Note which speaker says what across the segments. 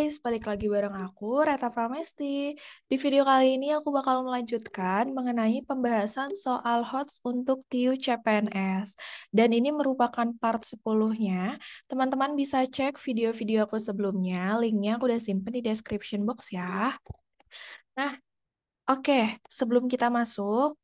Speaker 1: guys, balik lagi bareng aku, Reta Pramesti. Di video kali ini aku bakal melanjutkan mengenai pembahasan soal HOTS untuk TIU CPNS. Dan ini merupakan part 10-nya. Teman-teman bisa cek video-video aku sebelumnya, linknya aku udah simpen di description box ya. Nah, oke, sebelum kita masuk,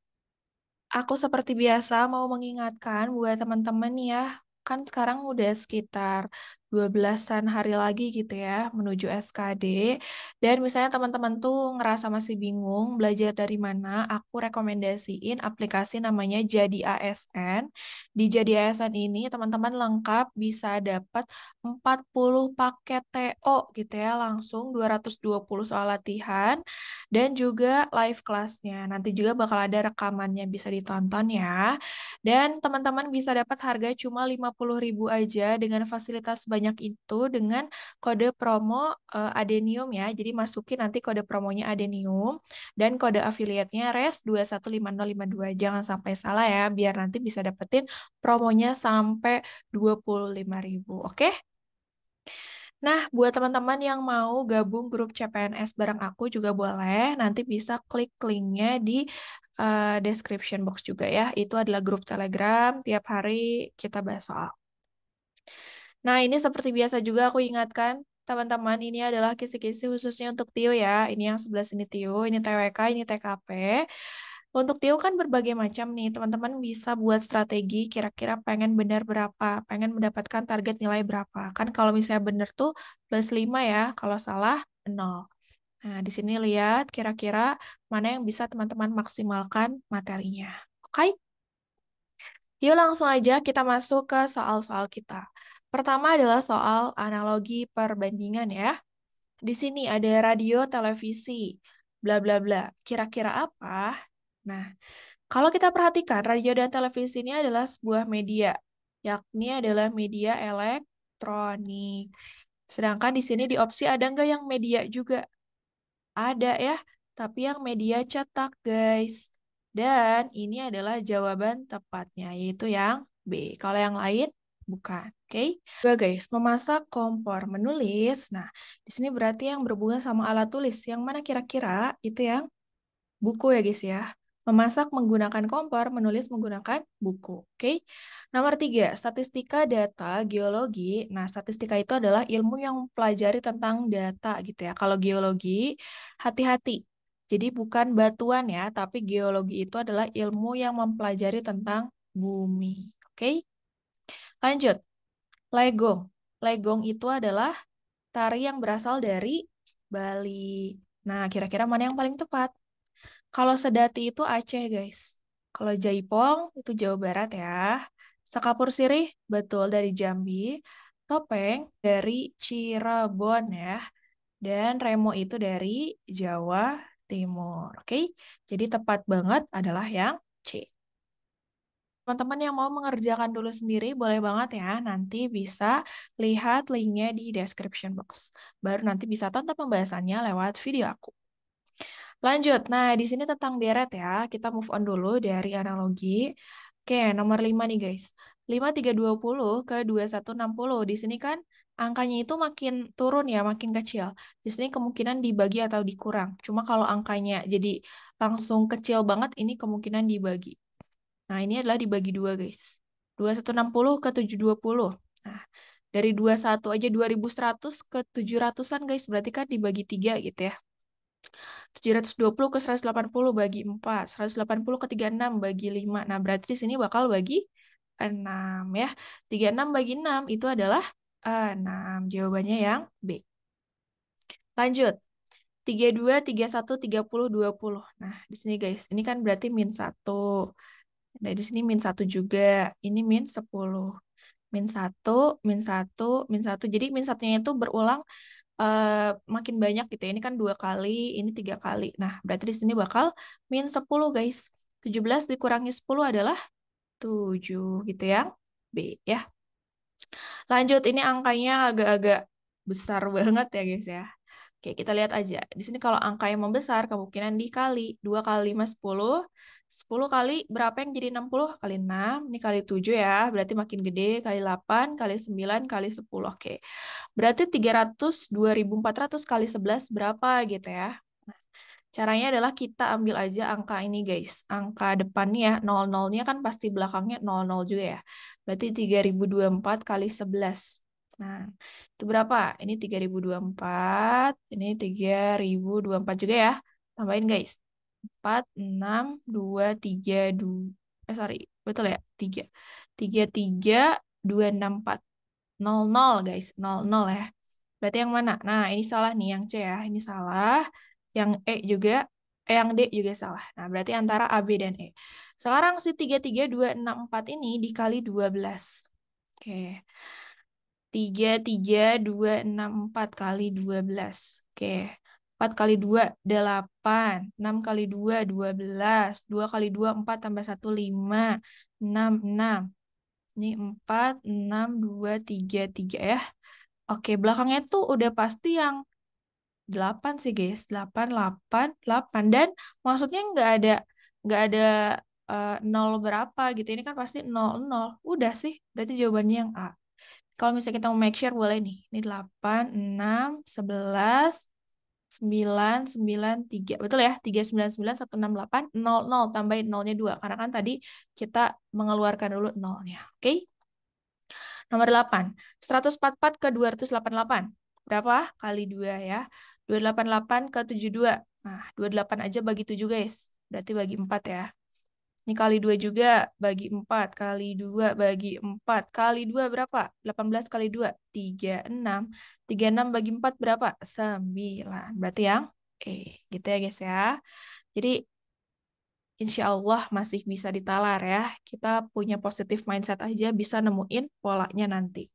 Speaker 1: aku seperti biasa mau mengingatkan buat teman-teman ya, kan sekarang udah sekitar 12-an hari lagi gitu ya menuju SKD. Dan misalnya teman-teman tuh ngerasa masih bingung belajar dari mana, aku rekomendasiin aplikasi namanya Jadi ASN. Di Jadi ASN ini teman-teman lengkap bisa dapat 40 paket TO gitu ya, langsung 220 soal latihan dan juga live kelasnya. Nanti juga bakal ada rekamannya bisa ditonton ya. Dan teman-teman bisa dapat harga cuma 50.000 aja dengan fasilitas banyak itu dengan kode promo Adenium ya. Jadi masukin nanti kode promonya Adenium dan kode affiliate-nya RES215052. Jangan sampai salah ya biar nanti bisa dapetin promonya sampai 25.000. Oke? Nah, buat teman-teman yang mau gabung grup CPNS bareng aku juga boleh. Nanti bisa klik linknya di description box juga ya. Itu adalah grup Telegram. Tiap hari kita bahas soal. Nah, ini seperti biasa juga aku ingatkan, teman-teman, ini adalah kisi-kisi khususnya untuk TIU ya. Ini yang sebelah sini TIU, ini TWK, ini TKP. Untuk TIU kan berbagai macam nih, teman-teman bisa buat strategi kira-kira pengen benar berapa, pengen mendapatkan target nilai berapa. Kan kalau misalnya benar tuh plus 5 ya, kalau salah 0. Nah, di sini lihat kira-kira mana yang bisa teman-teman maksimalkan materinya. Oke? Yuk langsung aja kita masuk ke soal-soal kita. Pertama adalah soal analogi perbandingan ya. Di sini ada radio, televisi, bla bla bla. Kira-kira apa? Nah, kalau kita perhatikan, radio dan televisi ini adalah sebuah media, yakni adalah media elektronik. Sedangkan di sini di opsi ada nggak yang media juga? Ada ya, tapi yang media cetak, guys. Dan ini adalah jawaban tepatnya, yaitu yang B. Kalau yang lain, bukan. Oke? Dua, guys. Memasak, kompor, menulis. Nah, di sini berarti yang berhubungan sama alat tulis. Yang mana kira-kira itu yang buku ya guys ya. Memasak menggunakan kompor, menulis menggunakan buku. Oke. Nomor tiga, statistika, data, geologi. Nah, statistika itu adalah ilmu yang mempelajari tentang data gitu ya. Kalau geologi, hati-hati. Jadi bukan batuan ya, tapi geologi itu adalah ilmu yang mempelajari tentang bumi. Oke. Lanjut. Legong. Legong itu adalah tari yang berasal dari Bali. Nah, kira-kira mana yang paling tepat? Kalau Sedati itu Aceh, guys. Kalau Jaipong itu Jawa Barat ya. Sekapur Sirih, betul dari Jambi. Topeng dari Cirebon ya. Dan Remo itu dari Jawa Timur. Oke, jadi tepat banget adalah yang C. Teman-teman yang mau mengerjakan dulu sendiri, boleh banget ya. Nanti bisa lihat linknya di description box. Baru nanti bisa tonton pembahasannya lewat video aku. Lanjut, nah di sini tentang deret ya, kita move on dulu dari analogi. Oke, nomor 5 nih guys. 5320 ke 2160. Di sini kan angkanya itu makin turun ya, makin kecil. Di sini kemungkinan dibagi atau dikurang. Cuma kalau angkanya jadi langsung kecil banget, ini kemungkinan dibagi. Nah, ini adalah dibagi dua guys. 2160 ke 720. Nah, dari 21 aja 2100 ke 700-an guys, berarti kan dibagi 3 gitu ya. 720 ke 180 bagi 4, 180 ke 36 bagi 5. Nah, berarti di sini bakal bagi 6 ya. 36 bagi 6 itu adalah 6. Jawabannya yang B. Lanjut. 32, 31, 30, 20. Nah, di sini guys, ini kan berarti min 1. Nah, di sini min 1 juga. Ini min 10. Min 1, min 1, min 1. Jadi min 1-nya itu berulang makin banyak gitu ya. Ini kan 2 kali, ini 3 kali. Nah, berarti di sini bakal min 10 guys. 17 dikurangi 10 adalah 7 gitu ya. B ya. Lanjut, ini angkanya agak-agak besar banget ya guys ya. Oke, kita lihat aja. Di sini kalau angka yang membesar, kemungkinan dikali. 2 kali 5, 10. 10 kali berapa yang jadi 60? Kali 6. Ini kali 7 ya. Berarti makin gede. Kali 8, kali 9, kali 10. Oke. Berarti 300, 2400 kali 11 berapa gitu ya. Caranya adalah kita ambil aja angka ini guys. Angka depannya, 00-nya kan pasti belakangnya 00 juga ya. Berarti 3024 kali 11. Nah, itu berapa? Ini 3024, ini 3024 juga ya. Tambahin guys. 4, 6, 2, 3, 2. Sorry, betul ya? 3. 3, 3, 2, 6, 4. 00 guys, 00 ya. Berarti yang mana? Nah, ini salah nih, yang C ya. Ini salah. Yang E juga, yang D juga salah. Nah, berarti antara A, B, dan E. Sekarang si 3, 3, 2, 6, 4 ini dikali 12. Oke. 3, 3, 2, 6, 4 kali 12. Oke. 4 kali 2, 8. 6 kali 2, 12. 2 kali 2, 4 tambah 1, 5. 6, 6. Ini 4, 6, 2, 3, 3 ya. Oke, belakangnya tuh udah pasti yang 8 sih guys. 8, 8, 8. Dan maksudnya nggak ada 0 berapa gitu. Ini kan pasti 0, 0. Udah sih. Berarti jawabannya yang A. Kalau misalnya kita mau make sure boleh nih. Ini 8, 6, 11, 9, 9, 3. Betul ya? 3, 9, 9, 1, 6, 8, 0, 0. Tambahin 0-nya 2. Karena kan tadi kita mengeluarkan dulu 0-nya. Oke? Nomor 8. 144 ke 288. Berapa? Kali 2 ya. 288 ke 72. Nah, 28 aja bagi 7 guys. Berarti bagi 4 ya. Ini kali 2 juga bagi 4. Kali 2 bagi 4. Kali 2 berapa? 18 kali 2. 36. 36 bagi 4 berapa? 9. Berarti yang E. Gitu ya guys ya. Jadi insya Allah masih bisa ditalar ya. Kita punya positive mindset aja bisa nemuin polanya nanti.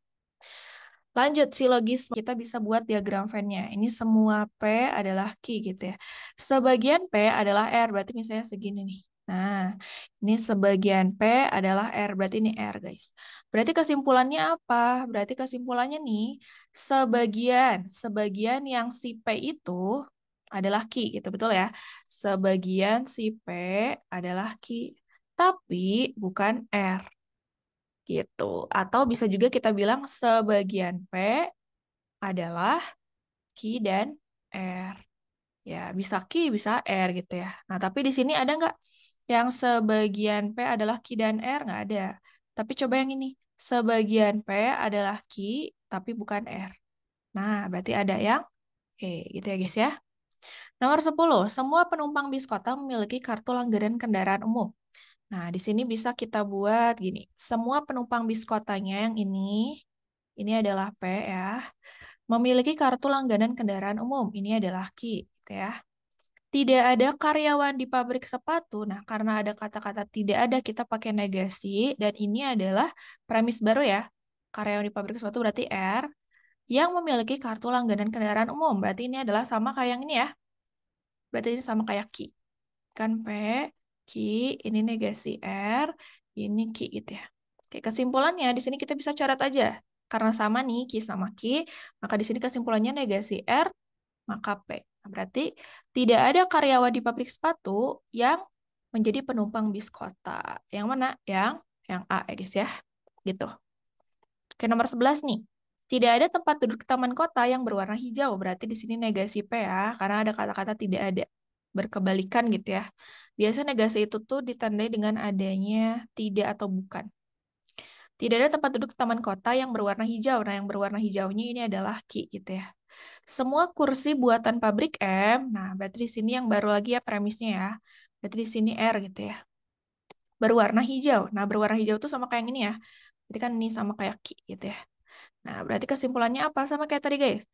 Speaker 1: Lanjut, silogisme. Kita bisa buat diagram Venn-nya. Ini semua P adalah Q gitu ya. Sebagian P adalah R, berarti misalnya segini nih. Nah, ini sebagian P adalah R, berarti ini R guys. Berarti kesimpulannya apa? Berarti kesimpulannya nih, sebagian yang si P itu adalah Q gitu, betul ya? Sebagian si P adalah Q, tapi bukan R gitu. Atau bisa juga kita bilang sebagian P adalah Q dan R. Ya, bisa Q, bisa R gitu ya. Nah, tapi di sini ada nggak yang sebagian P adalah Q dan R? Nggak ada. Tapi coba yang ini. Sebagian P adalah Q, tapi bukan R. Nah, berarti ada yang E gitu ya guys ya. Nomor 10. Semua penumpang bis kota memiliki kartu langganan kendaraan umum. Nah, di sini bisa kita buat gini. Semua penumpang bis kotanya yang ini adalah P ya, memiliki kartu langganan kendaraan umum. Ini adalah Q, gitu ya. Tidak ada karyawan di pabrik sepatu. Nah, karena ada kata-kata tidak ada, kita pakai negasi. Dan ini adalah premis baru ya. Karyawan di pabrik sepatu berarti R. Yang memiliki kartu langganan kendaraan umum. Berarti ini adalah sama kayak yang ini ya. Berarti ini sama kayak Q. Kan P, Q, ini negasi R, ini Q gitu ya. Oke, kesimpulannya di sini kita bisa coret aja. Karena sama nih, Q sama Q, maka di sini kesimpulannya negasi R, maka P. Nah, berarti tidak ada karyawan di pabrik sepatu yang menjadi penumpang bis kota. Yang mana? Yang A ya guys ya. Gitu. Oke, nomor 11 nih. Tidak ada tempat duduk taman kota yang berwarna hijau. Berarti di sini negasi P ya, karena ada kata-kata tidak ada. Berkebalikan gitu ya. Biasanya negasi itu tuh ditandai dengan adanya tidak atau bukan. Tidak ada tempat duduk taman kota yang berwarna hijau. Nah, yang berwarna hijaunya ini adalah Q gitu ya. Semua kursi buatan pabrik M. Nah, berarti di sini yang baru lagi ya premisnya ya. Berarti di sini R gitu ya. Berwarna hijau. Nah, berwarna hijau itu sama kayak yang ini ya. Berarti kan ini sama kayak Q gitu ya. Nah, berarti kesimpulannya apa? Sama kayak tadi guys.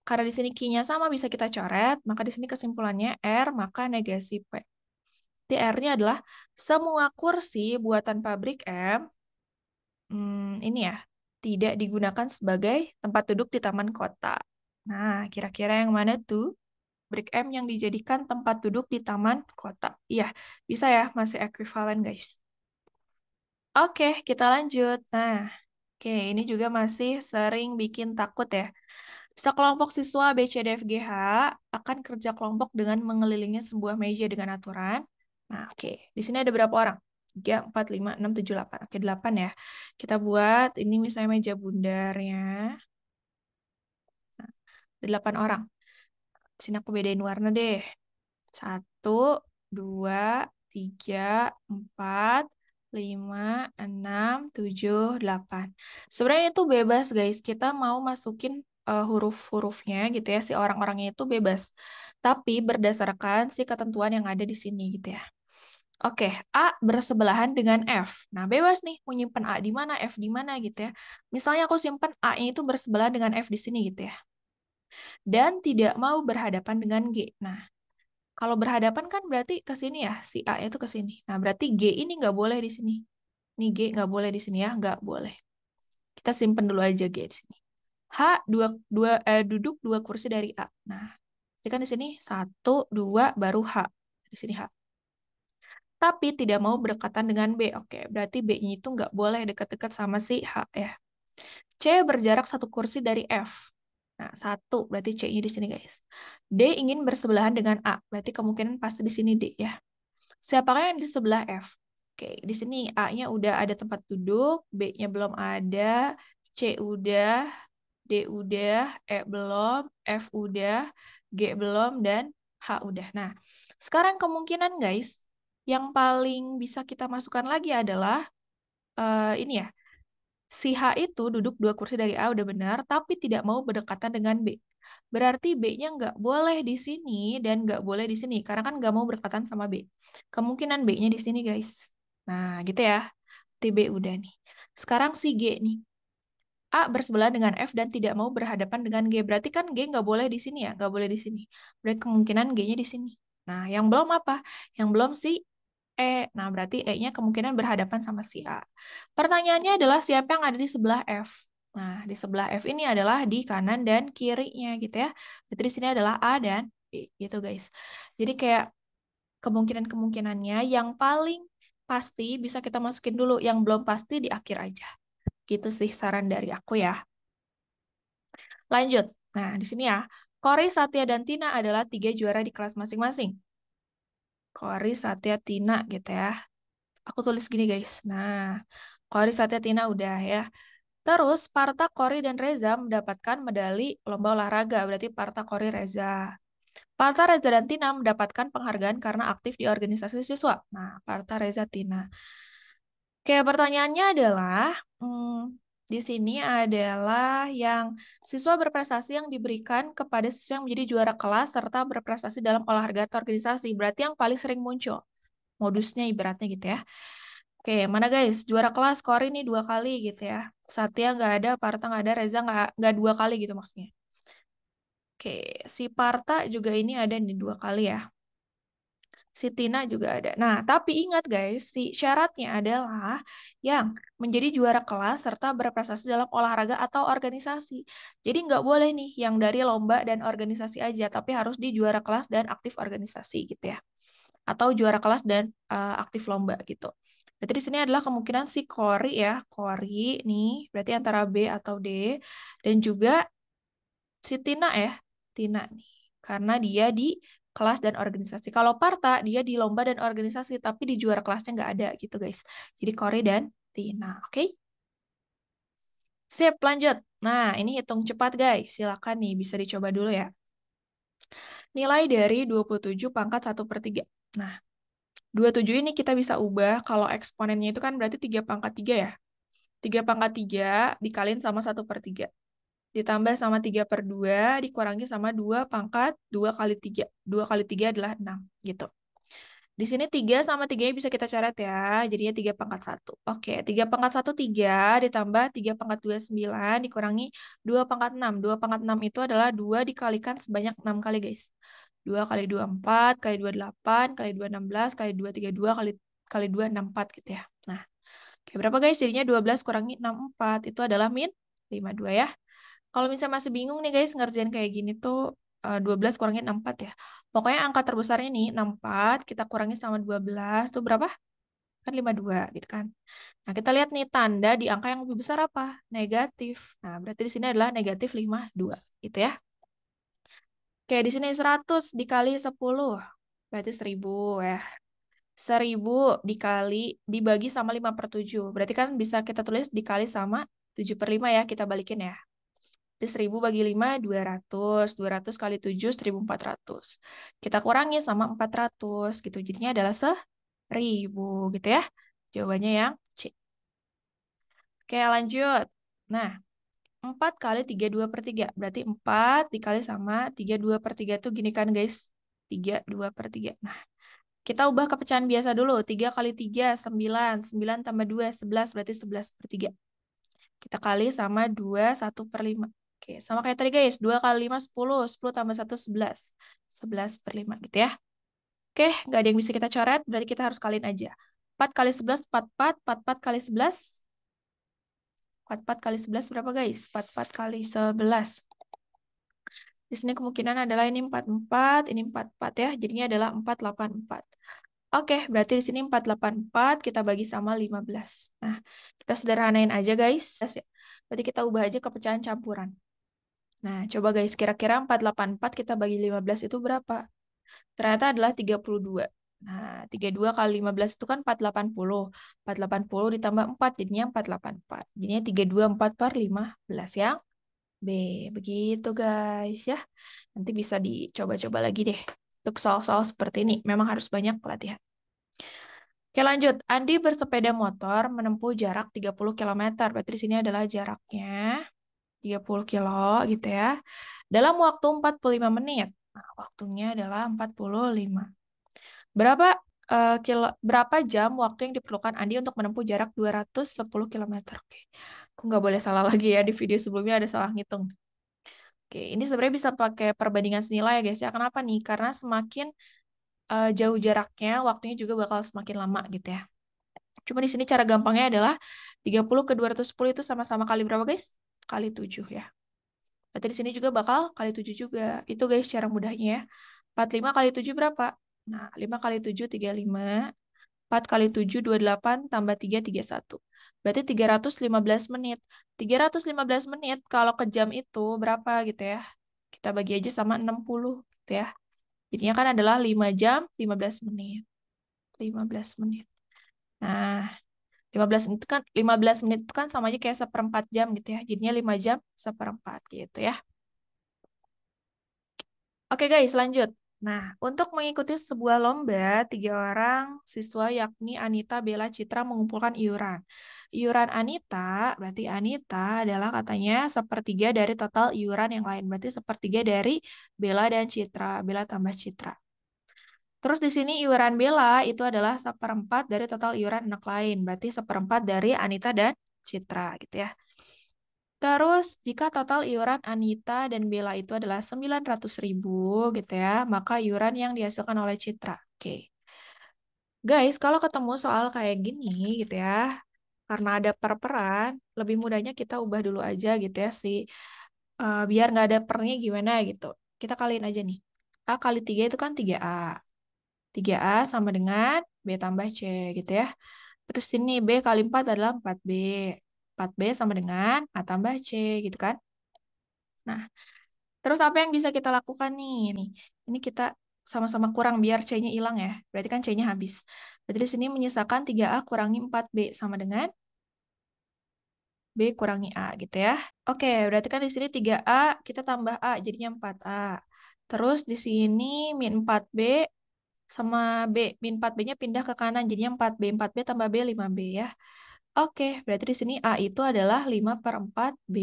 Speaker 1: Karena di sini Q-nya sama bisa kita coret, maka di sini kesimpulannya R, maka negasi P. R-nya adalah semua kursi buatan pabrik M, ini ya, tidak digunakan sebagai tempat duduk di taman kota. Nah, kira-kira yang mana tuh? Pabrik M yang dijadikan tempat duduk di taman kota. Iya, bisa ya, masih ekuivalen guys. Oke, kita lanjut. Nah, oke, ini juga masih sering bikin takut ya. Sekelompok siswa B, C, D, F, G, H akan kerja kelompok dengan mengelilingi sebuah meja dengan aturan. Nah, oke. Di sini ada berapa orang? 3, 4, 5, 6, 7, 8. Oke, 8 ya. Kita buat ini misalnya meja bundarnya. Nah, ada 8 orang. Di sini aku bedain warna deh. 1, 2, 3, 4, 5, 6, 7, 8. Sebenarnya itu bebas guys. Kita mau masukin huruf-hurufnya gitu ya. Si orang-orangnya itu bebas. Tapi berdasarkan si ketentuan yang ada di sini gitu ya. Oke, A bersebelahan dengan F. Nah, bebas nih mau nyimpen A di mana, F di mana gitu ya. Misalnya aku simpen A-nya itu bersebelahan dengan F di sini gitu ya. Dan tidak mau berhadapan dengan G. Nah, kalau berhadapan kan berarti ke sini ya, si A itu ke sini. Nah, berarti G ini nggak boleh di sini. Ini G nggak boleh di sini ya, nggak boleh. Kita simpen dulu aja G di sini. H duduk 2 kursi dari A. Nah, jadi kan di sini 1, 2, baru H. Di sini H. Tapi tidak mau berdekatan dengan B. Oke, berarti B-nya itu nggak boleh dekat-dekat sama si H ya. C berjarak 1 kursi dari F. Nah, 1 berarti C-nya di sini guys. D ingin bersebelahan dengan A. Berarti kemungkinan pasti di sini D ya. Siapakah yang di sebelah F? Oke, di sini A-nya udah ada tempat duduk, B-nya belum ada, C udah, D udah, E belum, F udah, G belum, dan H udah. Nah, sekarang kemungkinan guys, yang paling bisa kita masukkan lagi adalah ini ya, si H itu duduk 2 kursi dari A udah benar, tapi tidak mau berdekatan dengan B. Berarti B-nya nggak boleh di sini dan nggak boleh di sini, karena kan nggak mau berdekatan sama B. Kemungkinan B-nya di sini, guys. Nah, gitu ya. T B udah nih. Sekarang si G nih. A bersebelahan dengan F dan tidak mau berhadapan dengan G. Berarti kan G nggak boleh di sini ya, nggak boleh di sini. Berarti kemungkinan G-nya di sini. Nah, yang belum apa? Yang belum si E. Nah, berarti E-nya kemungkinan berhadapan sama si A. Pertanyaannya adalah siapa yang ada di sebelah F? Nah, di sebelah F ini adalah di kanan dan kirinya gitu ya. Berarti di sini adalah A dan B gitu guys. Jadi kayak kemungkinan-kemungkinannya yang paling pasti bisa kita masukin dulu, yang belum pasti di akhir aja. Gitu sih saran dari aku ya. Lanjut. Nah, di sini ya. Kori, Satya, dan Tina adalah 3 juara di kelas masing-masing. Kori, Satya, Tina gitu ya. Aku tulis gini guys. Nah, Kori, Satya, Tina udah ya. Terus Parta, Kori, dan Reza mendapatkan medali lomba olahraga. Berarti Parta, Kori, Reza. Parta, Reza, dan Tina mendapatkan penghargaan karena aktif di organisasi siswa. Nah, Parta, Reza, Tina. Oke, pertanyaannya adalah, di sini adalah yang siswa berprestasi yang diberikan kepada siswa yang menjadi juara kelas serta berprestasi dalam olahraga atau organisasi. Berarti yang paling sering muncul. Modusnya ibaratnya gitu ya. Oke, mana guys? Juara kelas skor ini 2 kali gitu ya. Satya nggak ada, Parta nggak ada, Reza nggak 2 kali gitu maksudnya. Oke, si Parta juga ini ada nih 2 kali ya. Si Tina juga ada. Nah, tapi ingat guys, si syaratnya adalah yang menjadi juara kelas serta berprestasi dalam olahraga atau organisasi. Jadi nggak boleh nih yang dari lomba dan organisasi aja, tapi harus di juara kelas dan aktif organisasi gitu ya. Atau juara kelas dan aktif lomba gitu. Berarti di sini adalah kemungkinan si Kori ya. Kori nih, berarti antara B atau D. Dan juga si Tina ya. Tina nih. Karena dia di kelas dan organisasi. Kalau Parta, dia di lomba dan organisasi, tapi di juara kelasnya nggak ada gitu guys. Jadi Kori dan Tina, oke? Sip, lanjut. Nah, ini hitung cepat guys. Silakan nih, bisa dicoba dulu ya. Nilai dari 27 pangkat 1/3. Nah, 27 ini kita bisa ubah kalau eksponennya itu kan berarti 3 pangkat 3 ya. 3 pangkat 3 dikaliin sama 1/3. Ditambah sama 3/2 dikurangi sama 2 pangkat 2 kali 3. 2 kali 3 adalah 6 gitu. Di sini 3 sama 3 bisa kita coret ya. Jadinya 3 pangkat 1. Oke, 3 pangkat 1 3 ditambah 3 pangkat 2 9 dikurangi 2 pangkat 6. 2 pangkat 6 itu adalah 2 dikalikan sebanyak 6 kali guys. 2 kali 2 4, kali 2 8, kali 2 16, kali 2 32, kali 2 64 gitu ya. Nah, oke, berapa guys? Jadinya 12 kurangi 64. Itu adalah min 52 ya. Kalau misalnya masih bingung nih guys, ngerjain kayak gini tuh 12 kurangin 64 ya. Pokoknya angka terbesarnya nih 64, kita kurangi sama 12, tuh berapa? Kan 52 gitu kan. Nah, kita lihat nih tanda di angka yang lebih besar apa? Negatif. Nah, berarti di sini adalah negatif 52 gitu ya. Oke, di sini 100 dikali 10. Berarti 1000 ya. 1000 dibagi sama 5/7. Berarti kan bisa kita tulis dikali sama 7/5 ya. Kita balikin ya. Jadi 1000 bagi 5, 200. 200 kali 7, 1400. Kita kurangi sama 400 gitu. Jadinya adalah 1000 gitu ya. Jawabannya yang C. Oke, lanjut. Nah, 4 kali 32/3. Berarti 4 dikali sama 32/3 itu gini kan guys. 32/3. Nah, kita ubah ke pecahan biasa dulu. 3 kali 3, 9. 9 tambah 2, 11. Berarti 11/3. Kita kali sama 2, 1/5. Oke, sama kayak tadi guys. 2 kali 5, 10. 10 tambah 1, 11. 11/5 gitu ya. Oke, nggak ada yang bisa kita coret. Berarti kita harus kaliin aja. 4 kali 11, 44. 44 kali 11. 44 kali 11 berapa guys? 44 kali 11. Di sini kemungkinan adalah ini 44, ini 44 ya. Jadinya adalah 484. Oke, berarti di sini 484 kita bagi sama 15. Nah, kita sederhanain aja guys. Ya. Berarti kita ubah aja ke pecahan campuran. Nah, coba guys, kira-kira 484 kita bagi 15 itu berapa? Ternyata adalah 32. Nah, 32 kali 15 itu kan 480. 480 ditambah 4 jadinya 484. Jadinya 324 per 15 yang B. Begitu guys ya. Nanti bisa dicoba-coba lagi deh. Untuk soal-soal seperti ini memang harus banyak latihan. Oke, lanjut. Andi bersepeda motor menempuh jarak 30 km. Berarti di sini adalah jaraknya 30 kilo gitu ya. Dalam waktu 45 menit. Nah, waktunya adalah 45. Berapa jam waktu yang diperlukan Andi untuk menempuh jarak 210 km? Oke. Aku nggak boleh salah lagi ya, di video sebelumnya ada salah ngitung. Oke, ini sebenarnya bisa pakai perbandingan senilai ya guys ya. Kenapa nih? Karena semakin jauh jaraknya, waktunya juga bakal semakin lama gitu ya. Cuma di sini cara gampangnya adalah 30 ke 210 itu sama-sama kali berapa guys? Kali 7 ya. Berarti di sini juga bakal kali 7 juga. Itu guys cara mudahnya ya. 45 kali 7 berapa? Nah, 5 kali 7, 35. 4 kali 7, 28. Tambah 3, 31. Berarti 315 menit. 315 menit kalau ke jam itu berapa gitu ya? Kita bagi aja sama 60 gitu ya. Jadinya kan adalah 5 jam 15 menit. 15 menit. Nah, 15 menit itu kan sama aja kayak 1/4 jam gitu ya. Jadinya 5 jam 1/4 gitu ya. Oke guys, lanjut. Nah, untuk mengikuti sebuah lomba, 3 orang siswa yakni Anita, Bella, Citra mengumpulkan iuran. Iuran Anita, berarti Anita adalah katanya 1/3 dari total iuran yang lain. Berarti 1/3 dari Bella dan Citra. Bella tambah Citra. Terus di sini iuran Bella itu adalah 1/4 dari total iuran anak lain. Berarti 1/4 dari Anita dan Citra gitu ya. Terus jika total iuran Anita dan Bella itu adalah 900.000 gitu ya, maka iuran yang dihasilkan oleh Citra. Oke. Guys, kalau ketemu soal kayak gini gitu ya, karena ada per-peran, lebih mudahnya kita ubah dulu aja gitu ya biar nggak ada pernya gimana gitu. Kita kaliin aja nih. A kali 3 itu kan 3A. 3A sama dengan B tambah C gitu ya. Terus ini B kali 4 adalah 4B. 4B sama dengan A tambah C gitu kan. Nah, terus apa yang bisa kita lakukan nih? Ini kita sama-sama kurang biar C-nya hilang ya. Berarti kan C-nya habis. Berarti di sini menyisakan 3A kurangi 4B sama dengan B kurangi A gitu ya. Oke, berarti kan di sini 3A kita tambah A jadinya 4A. Terus di sini min 4B sama B. Min 4B-nya pindah ke kanan jadinya 4B. 4B tambah B 5B ya. Oke, berarti di sini A itu adalah 5/4B.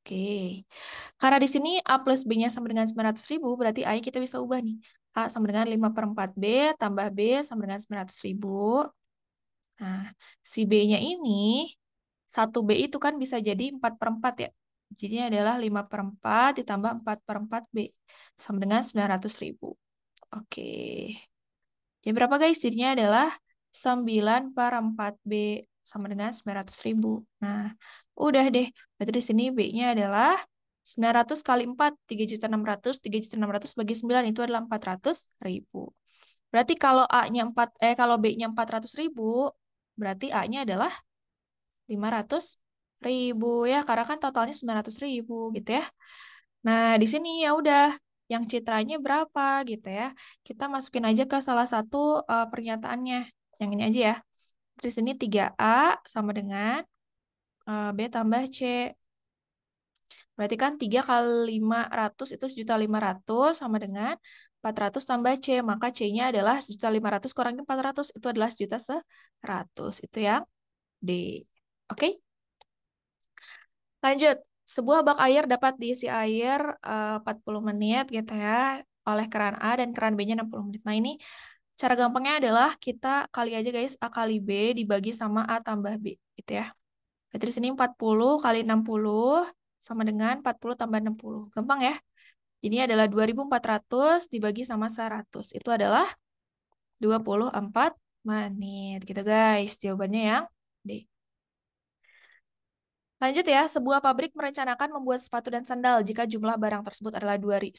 Speaker 1: Oke. Karena di sini A plus B-nya sama dengan 900.000, berarti A kita bisa ubah nih. A sama dengan 5/4B tambah B sama dengan 900.000. Nah, si B-nya ini, 1B itu kan bisa jadi 4/4 ya. Jadi adalah 5/4 ditambah 4/4B sama dengan 900.000. Oke. Jadi berapa guys? Jadinya adalah 9/4B sama dengan 900.000. Nah, udah deh. Berarti di sini B-nya adalah 900 kali 4, 3.600.000. 3.600.000 bagi 9 itu adalah 400.000. Berarti kalau A-nya 4, kalau B-nya 400.000, Berarti A-nya adalah 500.000 ya, karena kan totalnya 900.000 gitu ya. Nah, di sini ya udah, yang citranya berapa gitu ya. Kita masukin aja ke salah satu pernyataannya. Yang ini aja ya. Terus ini 3A sama dengan B tambah C. Berarti kan 3 kali 500 itu 1.500.000 sama dengan 400 tambah C. Maka C-nya adalah 1.500.000 kurangi 400. Itu adalah 1.100.000. Itu yang D. Oke? Lanjut. Sebuah bak air dapat diisi air 40 menit gitu ya oleh keran A dan keran B-nya 60 menit. Nah ini cara gampangnya adalah kita kali aja guys A kali B dibagi sama A tambah B gitu ya. Berarti di sini 40 kali 60 sama dengan 40 tambah 60. Gampang ya? Jadi adalah 2.400 dibagi sama 100. Itu adalah 24 menit gitu guys. Jawabannya yang D. Lanjut ya, sebuah pabrik merencanakan membuat sepatu dan sandal jika jumlah barang tersebut adalah 1.200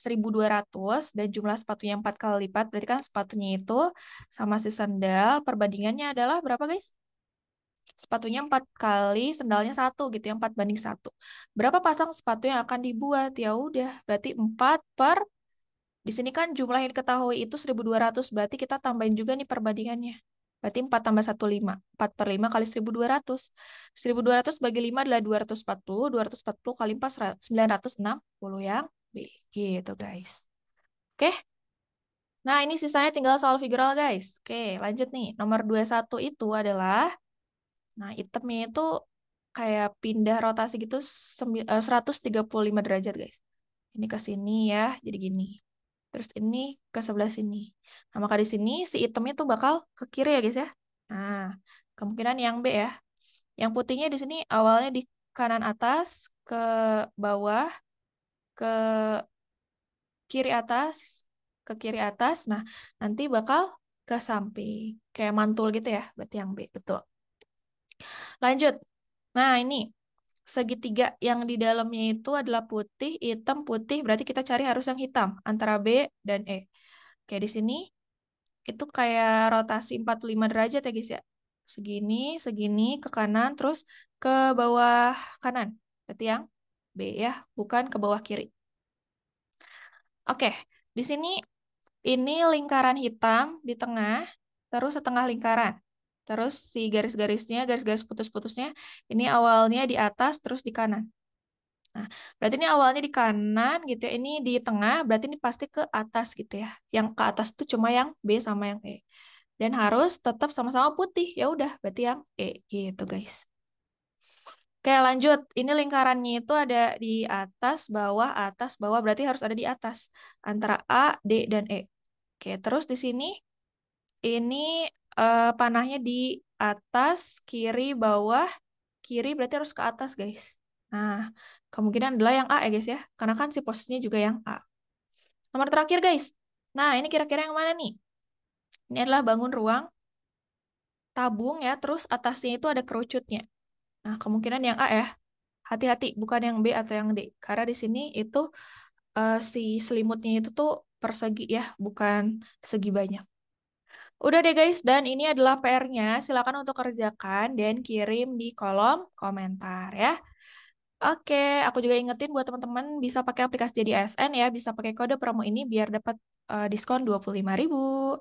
Speaker 1: dan jumlah sepatunya 4 kali lipat, berarti kan sepatunya itu sama si sandal, perbandingannya adalah berapa guys? Sepatunya 4 kali, sandalnya 1 gitu ya, 4 banding 1. Berapa pasang sepatu yang akan dibuat? Ya udah, berarti 4 per, di sini kan jumlah yang diketahui itu 1.200, berarti kita tambahin juga nih perbandingannya. Berarti 4 tambah 1, 5. 4 per 5 kali 1.200. 1.200 bagi 5 adalah 240. 240 kali 4, 960 yang B. Gitu guys. Oke. Nah, ini sisanya tinggal soal figural guys. Oke, lanjut nih. Nomor 21 itu adalah, nah itemnya itu kayak pindah rotasi gitu 135 derajat guys. Ini ke sini ya, jadi gini. Terus ini ke sebelah sini. Nah, maka di sini si itemnya tuh bakal ke kiri ya guys ya. Nah, kemungkinan yang B ya. Yang putihnya di sini awalnya di kanan atas, ke bawah, ke kiri atas, ke kiri atas. Nah, nanti bakal ke samping. Kayak mantul gitu ya, berarti yang B. Betul. Lanjut. Nah, ini segitiga yang di dalamnya itu adalah putih, hitam, putih. Berarti kita cari harus yang hitam antara B dan E. Kayak di sini itu kayak rotasi 45 derajat ya guys ya. Segini, segini ke kanan, terus ke bawah kanan. Berarti yang B ya, bukan ke bawah kiri. Oke, di sini ini lingkaran hitam di tengah, terus setengah lingkaran. Terus si garis-garisnya, garis-garis putus-putusnya, ini awalnya di atas, terus di kanan. Nah, berarti ini awalnya di kanan gitu ya. Ini di tengah, berarti ini pasti ke atas gitu ya. Yang ke atas itu cuma yang B sama yang E. Dan harus tetap sama-sama putih. Ya udah, berarti yang E gitu, guys. Oke, lanjut. Ini lingkarannya itu ada di atas, bawah. Berarti harus ada di atas. Antara A, D, dan E. Oke, terus di sini ini panahnya di atas, kiri, bawah. Kiri berarti harus ke atas, guys. Nah, kemungkinan adalah yang A ya, guys ya. Karena kan si posisinya juga yang A. Nomor terakhir, guys. Nah, ini kira-kira yang mana nih? Ini adalah bangun ruang, tabung ya, terus atasnya itu ada kerucutnya. Nah, kemungkinan yang A ya. Hati-hati, bukan yang B atau yang D. Karena di sini itu si selimutnya itu tuh persegi ya, bukan segi banyak. Udah deh guys, dan ini adalah PR-nya. Silakan untuk kerjakan dan kirim di kolom komentar ya. Oke, aku juga ingetin buat teman-teman bisa pakai aplikasi jadi ASN ya, bisa pakai kode promo ini biar dapat diskon 25.000.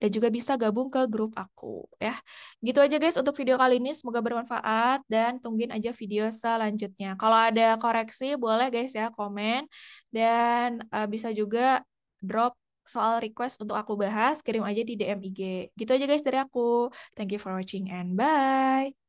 Speaker 1: Dan juga bisa gabung ke grup aku ya. Gitu aja guys untuk video kali ini, semoga bermanfaat dan tungguin aja video selanjutnya. Kalau ada koreksi boleh guys ya komen dan bisa juga drop soal request untuk aku bahas, kirim aja di DM IG. Gitu aja guys dari aku. Thank you for watching and bye.